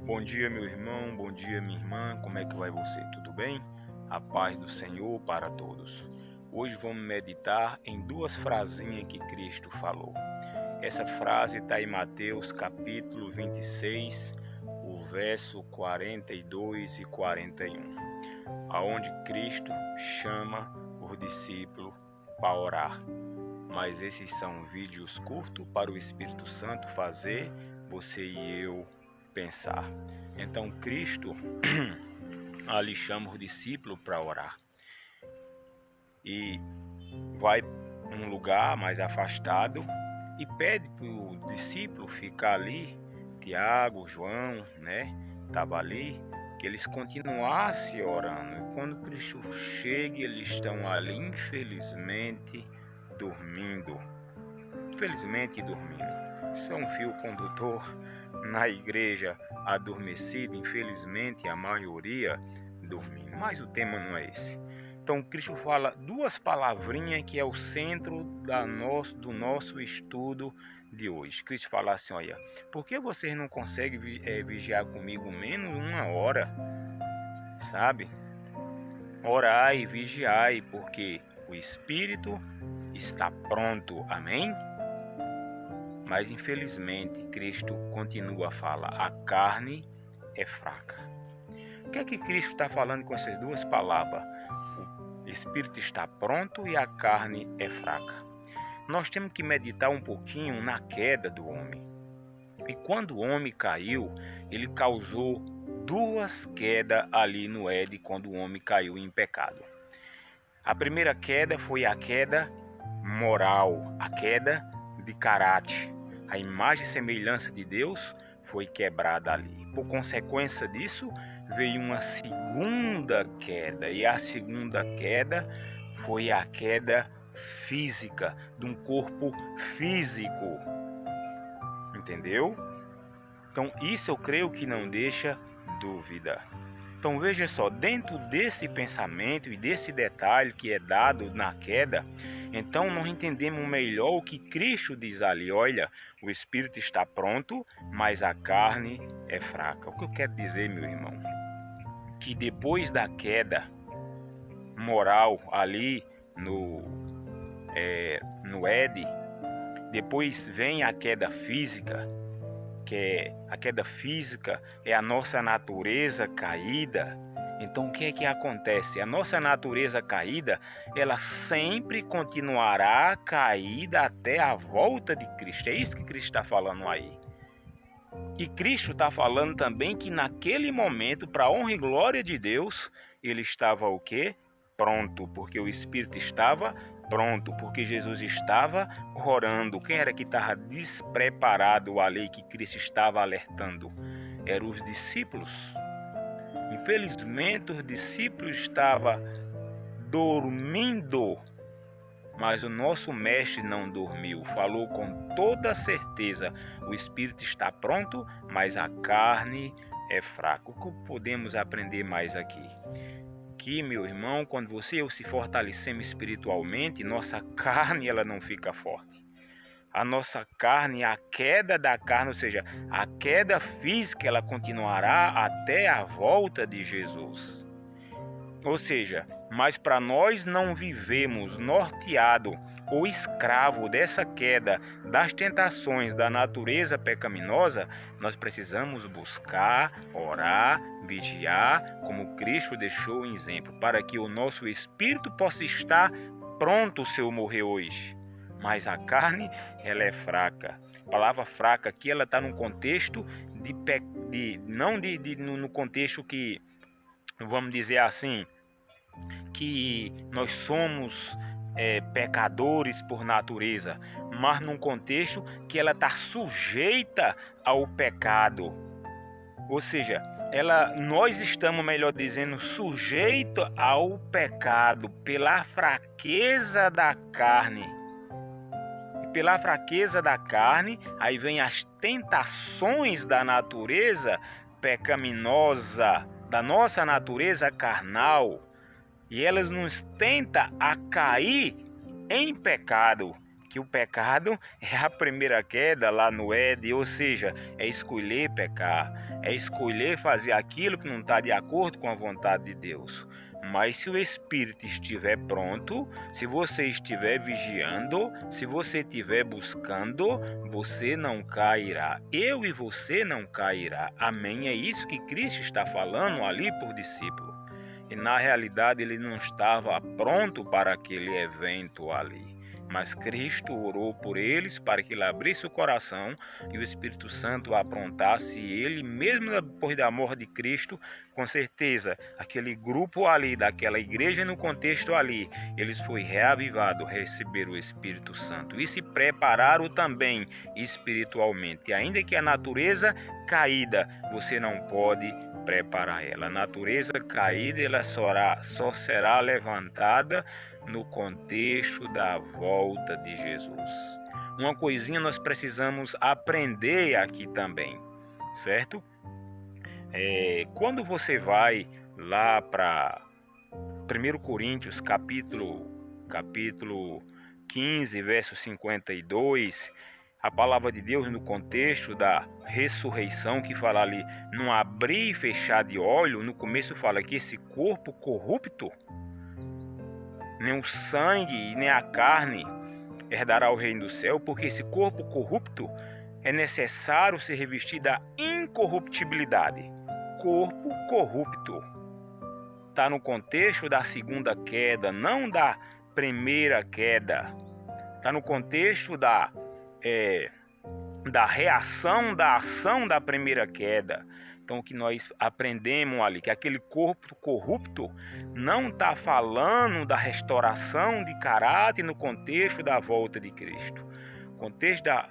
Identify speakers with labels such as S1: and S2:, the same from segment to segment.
S1: Bom dia, meu irmão, bom dia, minha irmã, como é que vai você? Tudo bem? A paz do Senhor para todos. Hoje vamos meditar em duas frasinhas que Cristo falou. Essa frase está em Mateus capítulo 26, o verso 42 e 41, aonde Cristo chama os discípulos para orar. Mas esses são vídeos curtos para o Espírito Santo fazer você e eu pensar. Então Cristo ali chama os discípulos para orar e vai um lugar mais afastado e pede para o discípulo ficar ali. Tiago, João, estava ali, que eles continuassem orando. E quando Cristo chega, eles estão ali infelizmente dormindo. Isso é um fio condutor na igreja adormecida, infelizmente a maioria dormindo. Mas o tema não é esse. Então Cristo fala duas palavrinhas que é o centro do nosso estudo de hoje. Cristo fala assim: olha, por que vocês não conseguem vigiar comigo menos uma hora? Sabe? Orai e vigiai, porque o Espírito está pronto. Amém? Mas infelizmente Cristo continua a falar: a carne é fraca. O que é que Cristo está falando com essas duas palavras? O Espírito está pronto e a carne é fraca. Nós temos que meditar um pouquinho na queda do homem. E quando o homem caiu, ele causou duas quedas ali no Éden, quando o homem caiu em pecado. A primeira queda foi a queda moral, a queda de caráter. A imagem e semelhança de Deus foi quebrada ali. Por consequência disso, veio uma segunda queda. E a segunda queda foi a queda física, de um corpo físico. Entendeu? Então, isso eu creio que não deixa dúvida. Então, veja só, dentro desse pensamento e desse detalhe que é dado na queda, então nós entendemos melhor o que Cristo diz ali. Olha, o Espírito está pronto, mas a carne é fraca. O que eu quero dizer, meu irmão? Que depois da queda moral ali no Éden, depois vem a queda física, a queda física é a nossa natureza caída. Então o que é que acontece? A nossa natureza caída, ela sempre continuará caída até a volta de Cristo. É isso que Cristo está falando aí. E Cristo está falando também que naquele momento, para a honra e glória de Deus, ele estava o quê? Pronto, porque o Espírito estava pronto, porque Jesus estava orando. Quem era que estava despreparado ali, que Cristo estava alertando? Eram os discípulos. Infelizmente, os discípulos estavam dormindo, mas o nosso mestre não dormiu. Falou com toda certeza: o Espírito está pronto, mas a carne é fraca. O que podemos aprender mais aqui? Que, meu irmão, quando você e eu se fortalecemos espiritualmente, nossa carne ela não fica forte. A nossa carne, a queda da carne, ou seja, a queda física, ela continuará até a volta de Jesus. Ou seja, mas para nós não vivemos norteado ou escravo dessa queda, das tentações da natureza pecaminosa, nós precisamos buscar, orar, vigiar, como Cristo deixou um exemplo, para que o nosso espírito possa estar pronto se eu morrer hoje. Mas a carne, ela é fraca. A palavra fraca aqui, ela está num contexto no contexto que, vamos dizer assim, que nós somos pecadores por natureza, mas num contexto que ela está sujeita ao pecado. Ou seja, nós estamos, melhor dizendo, sujeitos ao pecado pela fraqueza da carne. Pela fraqueza da carne, aí vem as tentações da natureza pecaminosa, da nossa natureza carnal, e elas nos tentam a cair em pecado. que o pecado é a primeira queda lá no Éden, ou seja, é escolher pecar, é escolher fazer aquilo que não está de acordo com a vontade de Deus. Mas se o espírito estiver pronto, se você estiver vigiando, se você estiver buscando, você não cairá. Eu e você não cairá. Amém? É isso que Cristo está falando ali por discípulo. E na realidade ele não estava pronto para aquele evento ali. Mas Cristo orou por eles para que ele abrisse o coração e o Espírito Santo aprontasse ele, mesmo depois da morte de Cristo, com certeza, aquele grupo ali, daquela igreja no contexto ali, eles foi reavivado, receberam o Espírito Santo e se prepararam também espiritualmente. Ainda que a natureza caída, você não pode preparar ela. A natureza caída, ela só será levantada no contexto da volta de Jesus. Uma coisinha nós precisamos aprender aqui também, certo? Quando você vai lá para 1 Coríntios capítulo 15, verso 52, a palavra de Deus no contexto da ressurreição, que fala ali, num abrir e fechar de olho, no começo fala que esse corpo corrupto, nem o sangue e nem a carne herdará o reino do céu, porque esse corpo corrupto é necessário se revestir da incorruptibilidade. Corpo corrupto. Está no contexto da segunda queda, não da primeira queda. Está no contexto da reação, da ação da primeira queda. Então, o que nós aprendemos ali, que aquele corpo corrupto não está falando da restauração de caráter no contexto da volta de Cristo. O contexto da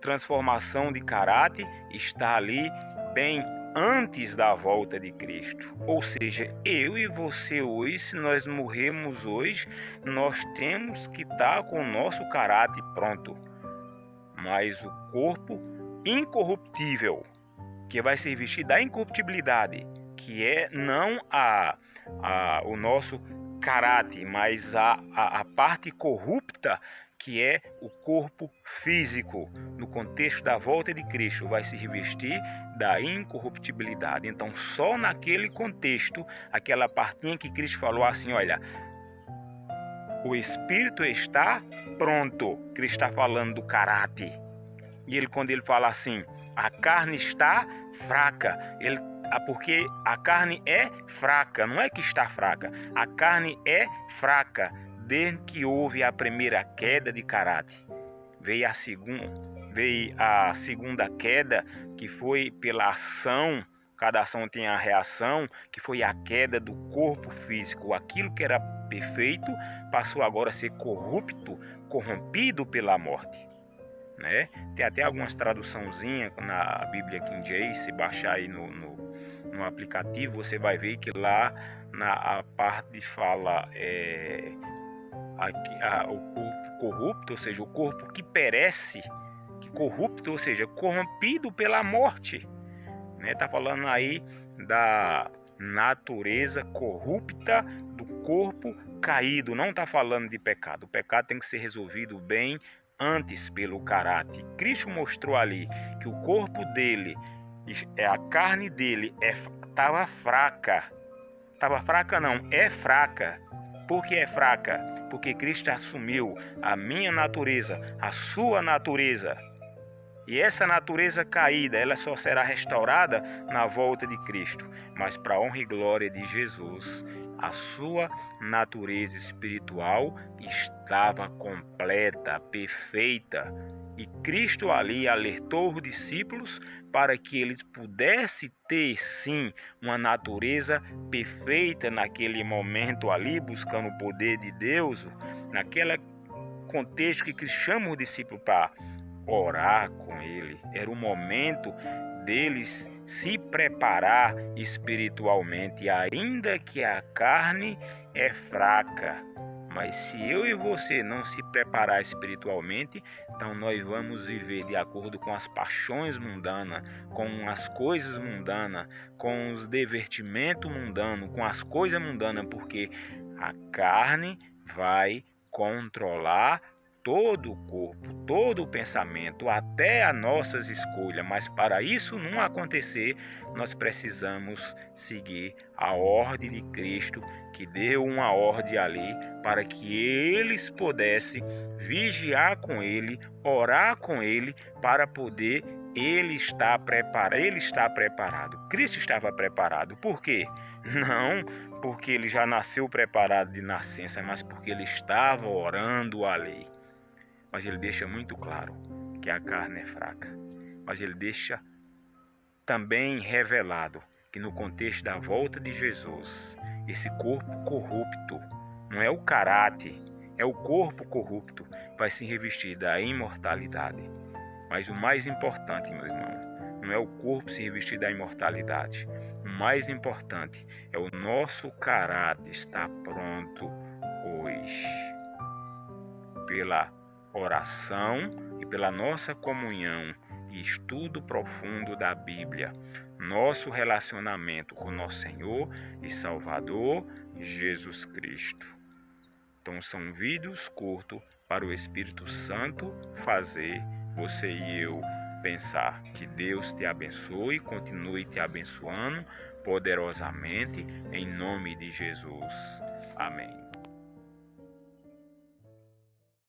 S1: transformação de caráter está ali bem antes da volta de Cristo. Ou seja, eu e você hoje, se nós morrermos hoje, nós temos que estar com o nosso caráter pronto. Mas o corpo incorruptível, que vai ser vestido da incorruptibilidade, que é não o nosso caráter, mas a parte corrupta, que é o corpo físico, no contexto da volta de Cristo, vai se revestir da incorruptibilidade. Então, só naquele contexto, aquela partinha que Cristo falou assim, olha, o Espírito está pronto. Cristo está falando do caráter. E quando ele fala assim, a carne está fraca, porque a carne é fraca, não é que está fraca, a carne é fraca desde que houve a primeira queda de caráter. Veio a segunda queda, que foi pela ação, cada ação tem a reação, que foi a queda do corpo físico. Aquilo que era perfeito passou agora a ser corrompido pela morte. Né? Tem até algumas traduçãozinhas na Bíblia King James, se baixar aí no aplicativo, você vai ver que lá a parte fala o corpo corrupto, ou seja, o corpo que perece, que corrupto, ou seja, corrompido pela morte. Está falando aí da natureza corrupta do corpo caído, não está falando de pecado. O pecado tem que ser resolvido bem antes pelo caráter. Cristo mostrou ali que o corpo dele, a carne dele estava fraca. Estava fraca não, é fraca. Por que é fraca? Porque Cristo assumiu a minha natureza, a sua natureza. E essa natureza caída, ela só será restaurada na volta de Cristo. Mas para a honra e glória de Jesus, a sua natureza espiritual estava completa, perfeita. E Cristo ali alertou os discípulos para que eles pudessem ter sim uma natureza perfeita naquele momento ali, buscando o poder de Deus, naquele contexto que Cristo chama os discípulos para orar com ele. Era o momento deles se preparar espiritualmente, ainda que a carne é fraca. Mas se eu e você não se preparar espiritualmente, então nós vamos viver de acordo com as paixões mundanas, com as coisas mundanas, com os divertimentos mundanos, com as coisas mundanas, porque a carne vai controlar todo o corpo, todo o pensamento, até as nossas escolhas. Mas para isso não acontecer, nós precisamos seguir a ordem de Cristo, que deu uma ordem ali para que eles pudessem vigiar com ele, orar com ele, para poder ele estar preparado. Cristo estava preparado. Por quê? Não porque ele já nasceu preparado de nascença, mas porque ele estava orando a lei. Mas ele deixa muito claro que a carne é fraca. Mas ele deixa também revelado que no contexto da volta de Jesus, esse corpo corrupto, não é o caráter, é o corpo corrupto, vai se revestir da imortalidade. Mas o mais importante, meu irmão, não é o corpo se revestir da imortalidade. O mais importante é o nosso caráter estar pronto hoje. Pela oração e pela nossa comunhão e estudo profundo da Bíblia, nosso relacionamento com nosso Senhor e Salvador Jesus Cristo. Então são vídeos curtos para o Espírito Santo fazer você e eu pensar. Que Deus te abençoe e continue te abençoando poderosamente em nome de Jesus. Amém.